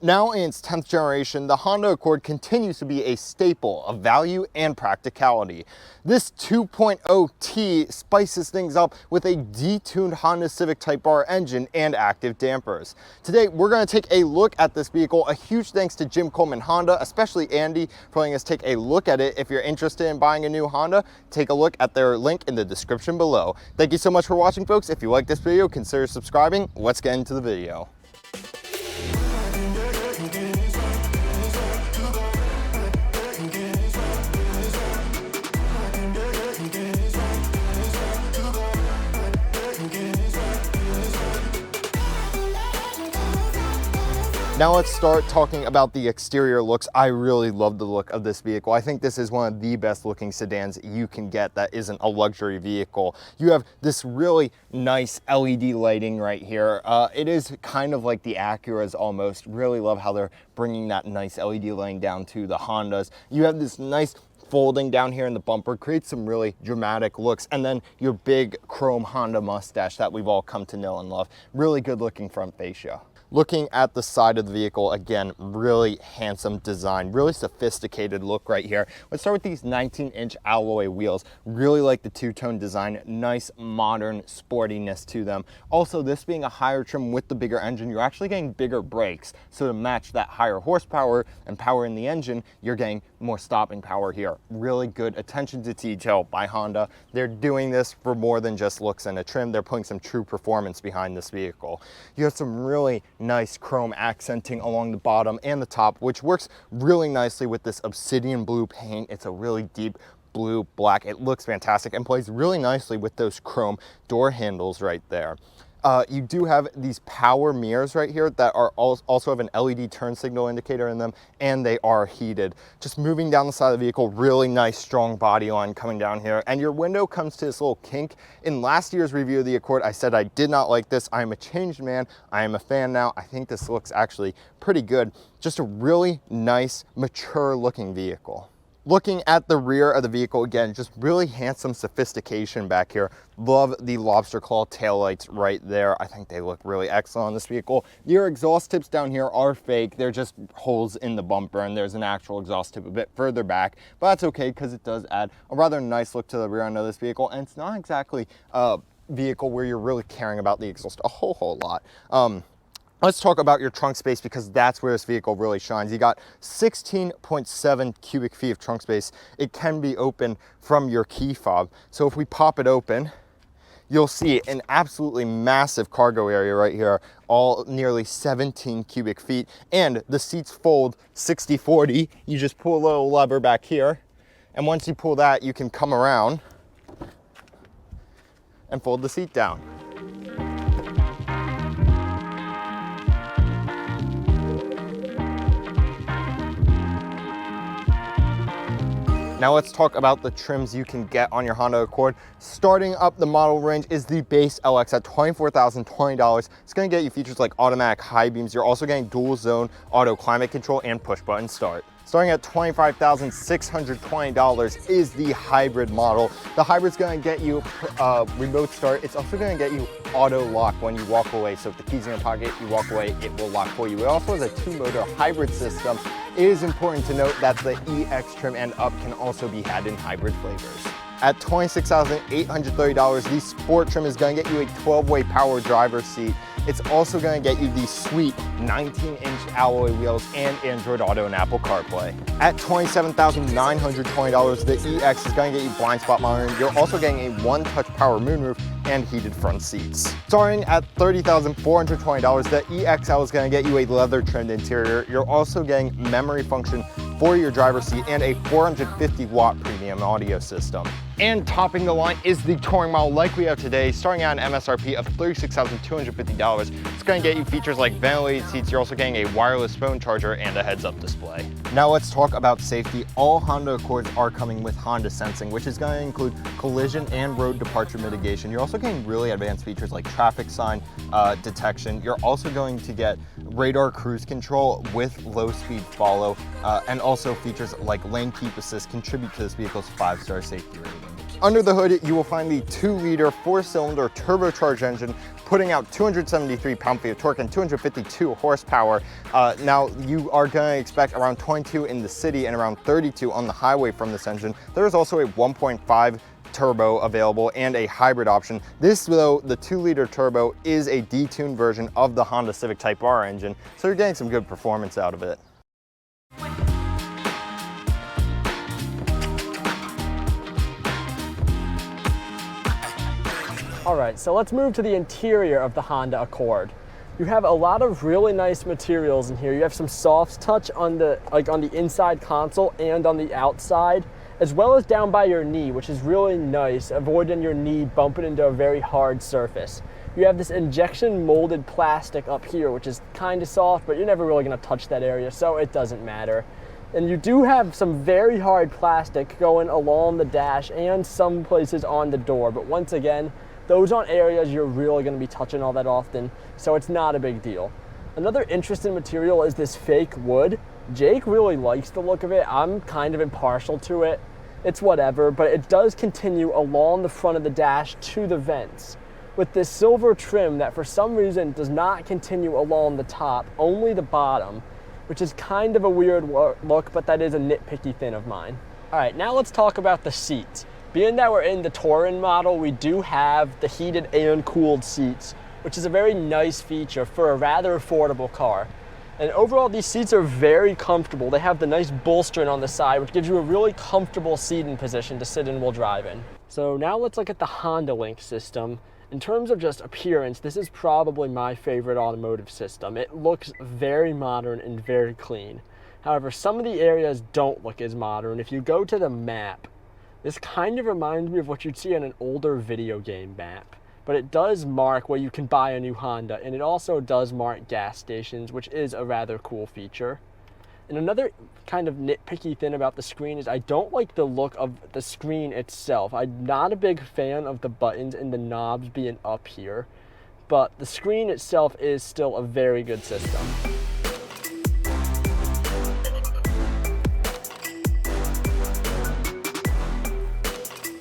Now in its 10th generation, the Honda Accord continues to be a staple of value and practicality. This 2.0T spices things up with a detuned Honda Civic Type R engine and active dampers. Today, we're going to take a look at this vehicle. A huge thanks to Jim Coleman Honda, especially Andy, for letting us take a look at it. If you're interested in buying a new Honda, take a look at their link in the description below. Thank you so much for watching, folks. If you like this video, consider subscribing. Let's get into the video. Now let's start talking about the exterior looks. I really love the look of this vehicle. I think this is one of the best looking sedans you can get that isn't a luxury vehicle. You have this really nice LED lighting right here. It is kind of like the Acuras almost. Really love how they're bringing that nice LED lighting down to the Hondas. You have this nice folding down here in the bumper, creates some really dramatic looks, and then your big chrome Honda mustache that we've all come to know and love. Really good looking front fascia. Looking at the side of the vehicle, again, really handsome design, really sophisticated look right here. Let's start with these 19-inch alloy wheels. Really like the two-tone design, nice modern sportiness to them. Also, this being a higher trim with the bigger engine, you're actually getting bigger brakes. So to match that higher horsepower and power in the engine, you're getting more stopping power here. Really good attention to detail by Honda. They're doing this for more than just looks and a trim. They're putting some true performance behind this vehicle. You have some really nice chrome accenting along the bottom and the top, which works really nicely with this obsidian blue paint. It's a really deep blue black. It looks fantastic and plays really nicely with those chrome door handles right there. You do have these power mirrors right here that are also have an LED turn signal indicator in them, and they are heated. Just moving down the side of the vehicle, really nice strong body line coming down here, and your window comes to this little kink. In last year's review of the Accord, I said I did not like this. I am a changed man. I am a fan now. I think this looks actually pretty good. Just a really nice, mature looking vehicle. Looking at the rear of the vehicle, again, just really handsome sophistication back here. Love the lobster claw taillights right there. I think they look really excellent on this vehicle. Your exhaust tips down here are fake. They're just holes in the bumper, and there's an actual exhaust tip a bit further back, but that's okay because it does add a rather nice look to the rear end of this vehicle, and it's not exactly a vehicle where you're really caring about the exhaust a whole lot. Let's talk about your trunk space, because that's where this vehicle really shines. You got 16.7 cubic feet of trunk space. It can be opened from your key fob. So if we pop it open, you'll see an absolutely massive cargo area right here, all nearly 17 cubic feet. And the seats fold 60-40. You just pull a little lever back here. And once you pull that, you can come around and fold the seat down. Now let's talk about the trims you can get on your Honda Accord. Starting up the model range is the base LX at $24,020. It's going to get you features like automatic high beams. You're also getting dual zone auto climate control and push button start. Starting at $25,620 is the hybrid model. The hybrid's going to get you remote start. It's also going to get you auto lock when you walk away. So if the key's in your pocket, you walk away, it will lock for you. It also has a 2-motor hybrid system. It is important to note that the EX trim and up can also be had in hybrid flavors. At $26,830, the Sport trim is going to get you a 12-way power driver's seat. It's also going to get you the sweet 19-inch alloy wheels and Android Auto and Apple CarPlay. At $27,920, the EX is going to get you blind spot monitoring. You're also getting a one-touch power moonroof and heated front seats. Starting at $30,420, the EXL is going to get you a leather-trimmed interior. You're also getting memory function for your driver's seat and a 450-watt premium audio system. And topping the line is the touring model like we have today, starting at an MSRP of $36,250. It's going to get you features like ventilated seats. You're also getting a wireless phone charger and a heads-up display. Now let's talk about safety. All Honda Accords are coming with Honda Sensing, which is going to include collision and road departure mitigation. You're also getting really advanced features like traffic sign detection. You're also going to get radar cruise control with low-speed follow, and also features like lane keep assist contribute to this vehicle's 5-star safety rating. Under the hood, you will find the 2-liter 4-cylinder turbocharged engine putting out 273 pound-feet of torque and 252 horsepower. Now, you are going to expect around 22 in the city and around 32 on the highway from this engine. There is also a 1.5 turbo available and a hybrid option. This, though, the 2-liter turbo is a detuned version of the Honda Civic Type R engine, so you're getting some good performance out of it. All right, so let's move to the interior of the Honda Accord. You have a lot of really nice materials in here. You have some soft touch on the inside console and on the outside, as well as down by your knee, which is really nice, avoiding your knee bumping into a very hard surface. You have this injection molded plastic up here, which is kind of soft, but you're never really gonna touch that area, so it doesn't matter. And you do have some very hard plastic going along the dash and some places on the door, but once again, those aren't areas you're really going to be touching all that often, so it's not a big deal. Another interesting material is this fake wood. Jake really likes the look of it. I'm kind of impartial to it. It's whatever, but it does continue along the front of the dash to the vents with this silver trim that for some reason does not continue along the top, only the bottom, which is kind of a weird look, but that is a nitpicky thing of mine. All right, now let's talk about the seats. Being that we're in the Touring model, we do have the heated and cooled seats, which is a very nice feature for a rather affordable car. And overall, these seats are very comfortable. They have the nice bolstering on the side, which gives you a really comfortable seating position to sit in while driving. So now let's look at the Honda Link system. In terms of just appearance, this is probably my favorite automotive system. It looks very modern and very clean. However, some of the areas don't look as modern. If you go to the map, this kind of reminds me of what you'd see on an older video game map, but it does mark where you can buy a new Honda, and it also does mark gas stations, which is a rather cool feature. And another kind of nitpicky thing about the screen is I don't like the look of the screen itself. I'm not a big fan of the buttons and the knobs being up here, but the screen itself is still a very good system.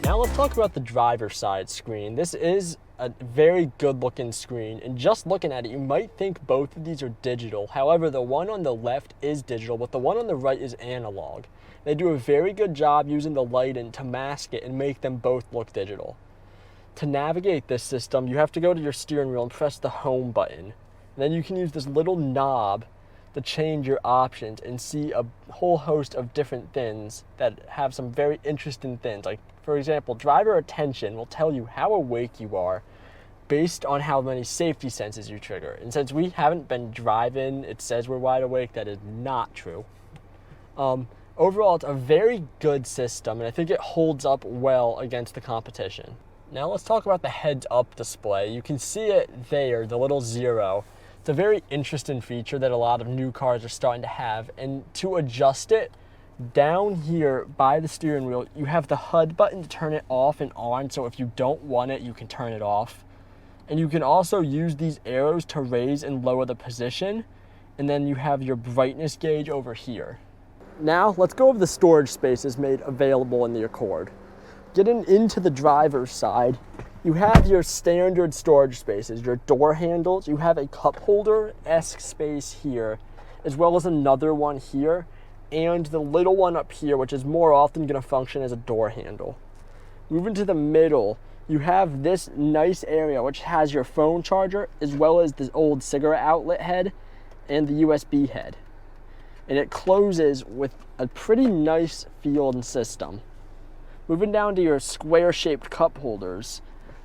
Now let's talk about the driver's side screen. This is a very good looking screen, and just looking at it, you might think both of these are digital. However, the one on the left is digital, but the one on the right is analog. They do a very good job using the lighting to mask it and make them both look digital. To navigate this system, you have to go to your steering wheel and press the home button. And then you can use this little knob to change your options and see a whole host of different things that have some very interesting things. Like, for example, driver attention will tell you how awake you are based on how many safety senses you trigger. And since we haven't been driving, it says we're wide awake. That is not true. Overall, it's a very good system, and I think it holds up well against the competition. Now let's talk about the heads-up display. You can see it there, the little 0. It's a very interesting feature that a lot of new cars are starting to have, and to adjust it, down here by the steering wheel, you have the HUD button to turn it off and on, so if you don't want it, you can turn it off. And you can also use these arrows to raise and lower the position, and then you have your brightness gauge over here. Now, let's go over the storage spaces made available in the Accord. Getting into the driver's side, you have your standard storage spaces, your door handles. You have a cup holder-esque space here, as well as another one here, and the little one up here, which is more often going to function as a door handle. Moving to the middle, you have this nice area which has your phone charger, as well as this old cigarette outlet head and the USB head. And it closes with a pretty nice field system. Moving down to your square-shaped cup holders,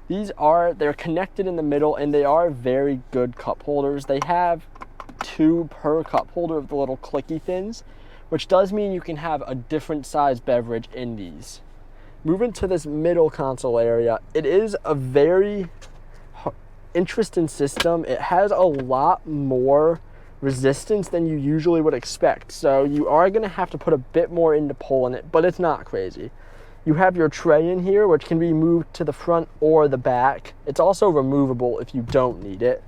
they're connected in the middle, and they are very good cup holders. They have 2 per cup holder of the little clicky thins, which does mean you can have a different size beverage in these. Moving to this middle console area, it is a very interesting system. It has a lot more resistance than you usually would expect, so you are going to have to put a bit more into pulling it, but it's not crazy. You have your tray in here, which can be moved to the front or the back. It's also removable if you don't need it.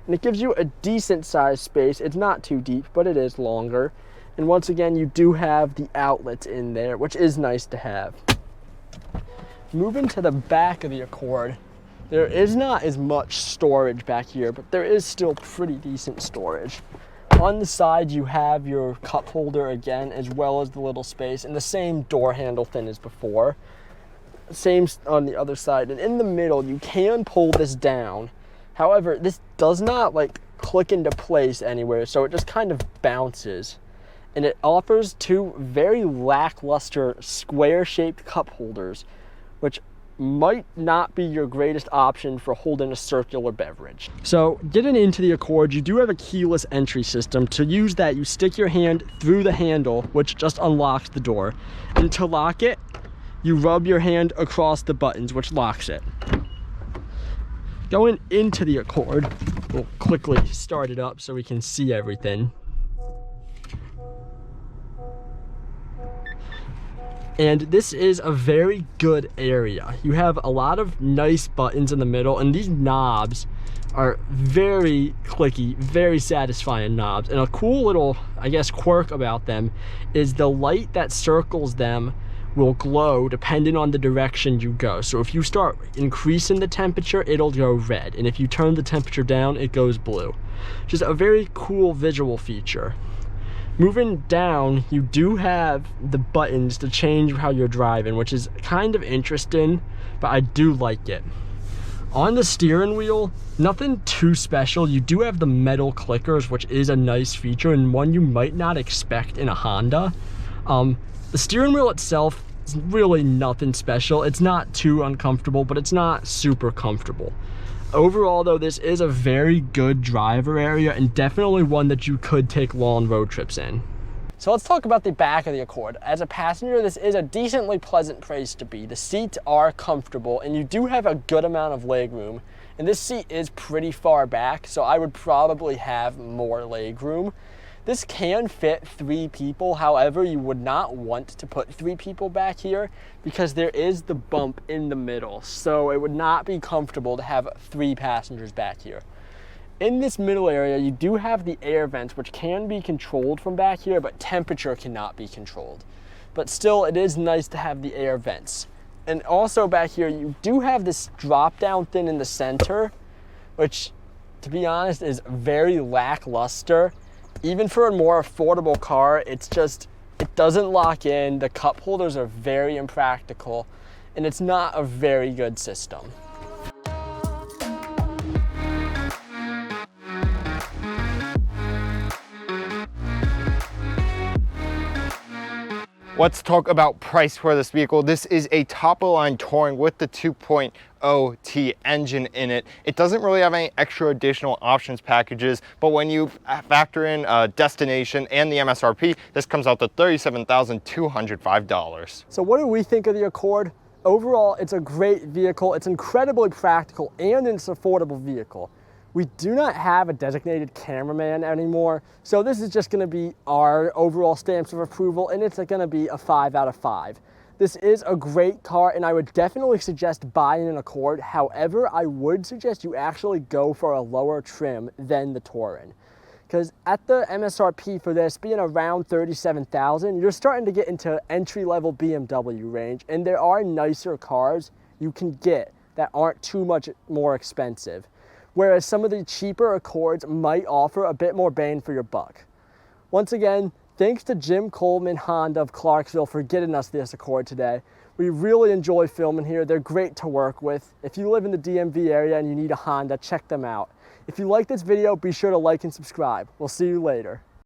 And it gives you a decent sized space. It's not too deep, but it is longer. And once again, you do have the outlets in there, which is nice to have. Moving to the back of the Accord, There is not as much storage back here, but there is still pretty decent storage. On the side, you have your cup holder again, as well as the little space, and the same door handle thing as before. Same on the other side, and in the middle, you can pull this down. However, this does not like click into place anywhere, so it just kind of bounces. And it offers two very lackluster square-shaped cup holders, which might not be your greatest option for holding a circular beverage. So getting into the Accord, you do have a keyless entry system. To use that, you stick your hand through the handle, which just unlocks the door. And to lock it, you rub your hand across the buttons, which locks it. Going into the Accord, we'll quickly start it up so we can see everything. And this is a very good area. You have a lot of nice buttons in the middle, and these knobs are very clicky, very satisfying knobs. And a cool little, I guess, quirk about them is the light that circles them will glow depending on the direction you go. So if you start increasing the temperature, it'll go red. And if you turn the temperature down, it goes blue. Just a very cool visual feature. Moving down, you do have the buttons to change how you're driving, which is kind of interesting, but I do like it. On the steering wheel, nothing too special. You do have the metal clickers, which is a nice feature and one you might not expect in a Honda. The steering wheel itself is really nothing special. It's not too uncomfortable, but it's not super comfortable. Overall though, this is a very good driver area and definitely one that you could take long road trips in. So let's talk about the back of the Accord. As a passenger, this is a decently pleasant place to be. The seats are comfortable and you do have a good amount of leg room. And this seat is pretty far back, so I would probably have more leg room. This can fit 3 people, however, you would not want to put 3 people back here because there is the bump in the middle, so it would not be comfortable to have 3 passengers back here. In this middle area, you do have the air vents, which can be controlled from back here, but temperature cannot be controlled. But still, it is nice to have the air vents. And also back here, you do have this drop-down thing in the center, which, to be honest, is very lackluster. Even for a more affordable car, it doesn't lock in. The cup holders are very impractical, and it's not a very good system. Let's talk about price for this vehicle. This is a top-of-the-line touring with the 2.0 T engine in it. It doesn't really have any extra additional options packages, but when you factor in destination and the MSRP, this comes out to $37,205. So what do we think of the Accord? Overall, it's a great vehicle. It's incredibly practical and it's an affordable vehicle. We do not have a designated cameraman anymore, so this is just gonna be our overall stamps of approval, and it's gonna be a 5 out of 5. This is a great car, and I would definitely suggest buying an Accord. However, I would suggest you actually go for a lower trim than the Touring. Because at the MSRP for this being around $37,000, you're starting to get into entry-level BMW range, and there are nicer cars you can get that aren't too much more expensive. Whereas some of the cheaper Accords might offer a bit more bang for your buck. Once again, thanks to Jim Coleman Honda of Clarksville for getting us this Accord today. We really enjoy filming here. They're great to work with. If you live in the DMV area and you need a Honda, check them out. If you like this video, be sure to like and subscribe. We'll see you later.